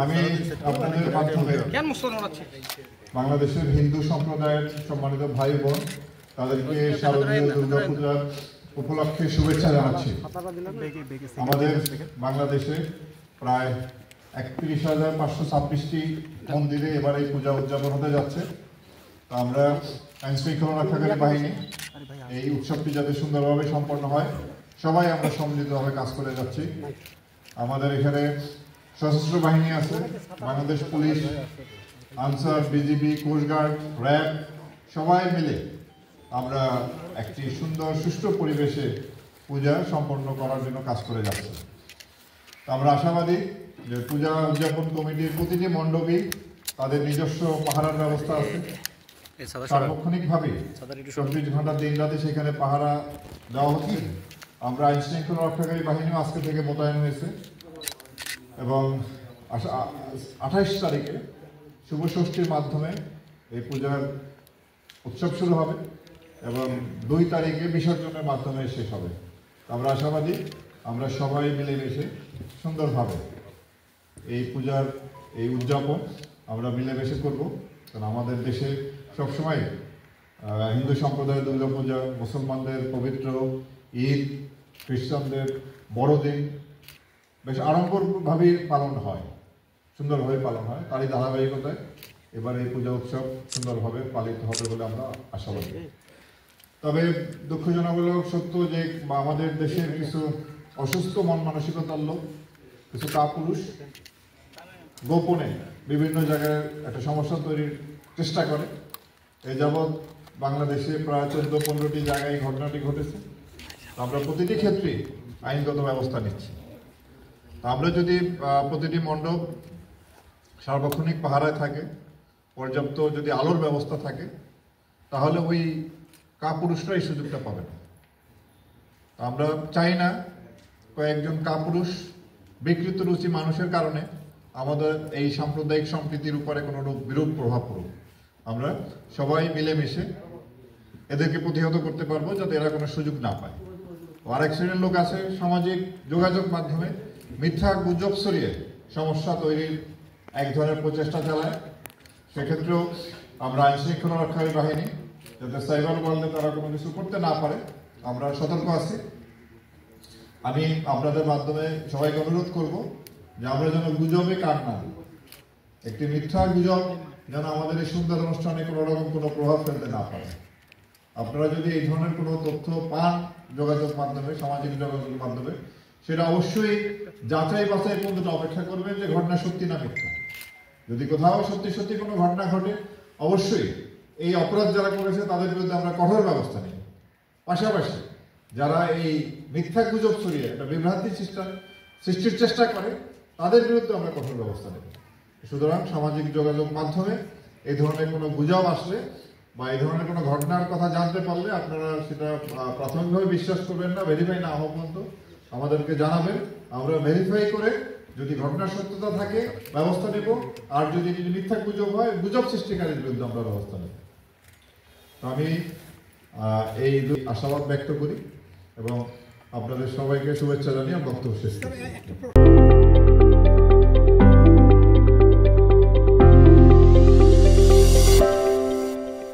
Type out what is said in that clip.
আমি আপনাদের মাধ্যমে বাংলাদেশের হিন্দু সম্প্রদায়ের সম্মানিত ভাই বোন তাদেরকে শারদীয় দুর্গাপূজার উপলক্ষে শুভেচ্ছা জানাচ্ছি। আমাদের বাংলাদেশে প্রায় 31,526টি মন্দিরে এবার এই পূজা উদযাপন হতে যাচ্ছে। আমরা আইন শৃঙ্খলা রক্ষাকারী বাহিনী এই উৎসবটি যাতে সুন্দরভাবে সম্পন্ন হয় সবাই আমরা সম্মিলিতভাবে কাজ করে যাচ্ছি। আমাদের এখানে সশস্ত্র বাহিনী আছে, Bangladesh police, Ansar, BGB, coast guard, RAB সবাই মিলে আমরা একটি সুন্দর সুষ্ঠু পরিবেশে পূজা সম্পন্ন করার জন্য কাজ করে যাচ্ছি। আমরা আশাবাদী যে পূজা উদযাপন কমিটির প্রতিটি মণ্ডপই তাদের নিজস্ব পাহারার ব্যবস্থা আছে। সার্বক্ষণিকভাবে 24 ঘন্টা দিন রাতে সেখানে পাহারা দেওয়া হচ্ছে। আমরা আইন শৃঙ্খলা রক্ষাকারী বাহিনীও আজকে থেকে মোতায়েন হয়েছে এবং 28 তারিখে শুভ ষষ্ঠীর মাধ্যমে এই পূজার উৎসব শুরু হবে এবং 2 তারিখে বিসর্জনের মাধ্যমে শেষ হবে। আমরা আশাবাদী আমরা সবাই মিলেমিশে সুন্দরভাবে এই পূজার এই উদযাপন আমরা মিলেমিশে করব। কারণ আমাদের দেশে সবসময় হিন্দু সম্প্রদায়ের দুর্গাপূজা, মুসলমানদের পবিত্র ঈদ, খ্রিস্টানদের বড়দিন বেশ আড়ম্বরভাবেই পালন হয়, সুন্দরভাবে পালন হয়। তারই ধারাবাহিকতায় এবার এই পূজা উৎসব সুন্দরভাবে পালিত হবে বলে আমরা আশাবাদী। তবে দুঃখজনক হলেও সত্য যে আমাদের দেশের কিছু অসুস্থ মন মানসিকতার লোক, কিছু কাপুরুষ গোপনে বিভিন্ন জায়গায় একটা সমস্যা তৈরির চেষ্টা করে। এই যাবৎ বাংলাদেশে প্রায় 14-15টি জায়গায় ঘটনাটি ঘটেছে। আমরা প্রতিটি ক্ষেত্রে আইনগত ব্যবস্থা নিচ্ছি। আমরা যদি প্রতিটি মণ্ডপ সার্বক্ষণিক পাহারায় থাকে, পর্যাপ্ত যদি আলোর ব্যবস্থা থাকে, তাহলে ওই কাপুরুষরা এই সুযোগটা পাবে না। আমরা চাই না কয়েকজন কাপুরুষ বিকৃত রুচি মানুষের কারণে আমাদের এই সাম্প্রদায়িক সম্প্রীতির উপরে কোনো বিরূপ প্রভাব পড়ুক। আমরা সবাই মিলেমিশে এদেরকে প্রতিহত করতে পারবো যাতে এরা কোনো সুযোগ না পায়। আরেক শ্রেণীর লোক আছে সামাজিক যোগাযোগ মাধ্যমে মিথ্যা গুজব ছড়িয়ে সমস্যা তৈরির এক ধরনের প্রচেষ্টা চালায়। সেক্ষেত্রেও আমরা আইন শৃঙ্খলা রক্ষাকারী বাহিনী যাতে সাইবার ওয়ার্ল্ডে তারা কোনো কিছু করতে না পারে আমরা সতর্ক আছি। আমি আপনাদের মাধ্যমে সবাইকে অনুরোধ করব যে আমরা যেন গুজবে কান না দিই। একটি মিথ্যা গুজব যেন আমাদের এই সুন্দর অনুষ্ঠানে কোনো রকম কোনো প্রভাব ফেলতে না পারে। আপনারা যদি এই ধরনের কোনো তথ্য পান যোগাযোগ মাধ্যমে, সামাজিক যোগাযোগের মাধ্যমে, সেটা অবশ্যই যাচাই বাছাই পর্যন্ত অপেক্ষা করবেন যে ঘটনা সত্যি না মিথ্যা। যদি কোথাও সত্যি সত্যি কোনো ঘটনা ঘটে অবশ্যই এই অপরাধ যারা করেছে তাদের বিরুদ্ধে আমরা কঠোর ব্যবস্থা নিই। পাশাপাশি যারা এই মিথ্যা গুজব ছড়িয়ে একটা বিভ্রান্তি সৃষ্টির চেষ্টা করে তাদের বিরুদ্ধে আমরা কঠোর ব্যবস্থা নেব। সুতরাং সামাজিক যোগাযোগ মাধ্যমে এই ধরনের কোনো গুজব আসলে বা এই ধরনের কোনো ঘটনার কথা জানতে পারলে আপনারা সেটা প্রাথমিকভাবে বিশ্বাস করবেন না, ভেরিফাই না হওয়া পর্যন্ত আমাদেরকে জানাবেন। আমরা ভেরিফাই করে যদি ঘটনার সত্যতা থাকে ব্যবস্থা নেব, আর যদি মিথ্যা গুজব হয় গুজব সৃষ্টিকারীর বিরুদ্ধে আমরা ব্যবস্থা নেব। তো আমি এই আশাবাদ ব্যক্ত করি এবং আপনাদের সবাইকে শুভেচ্ছা জানিয়ে বক্তব্য শেষ করি।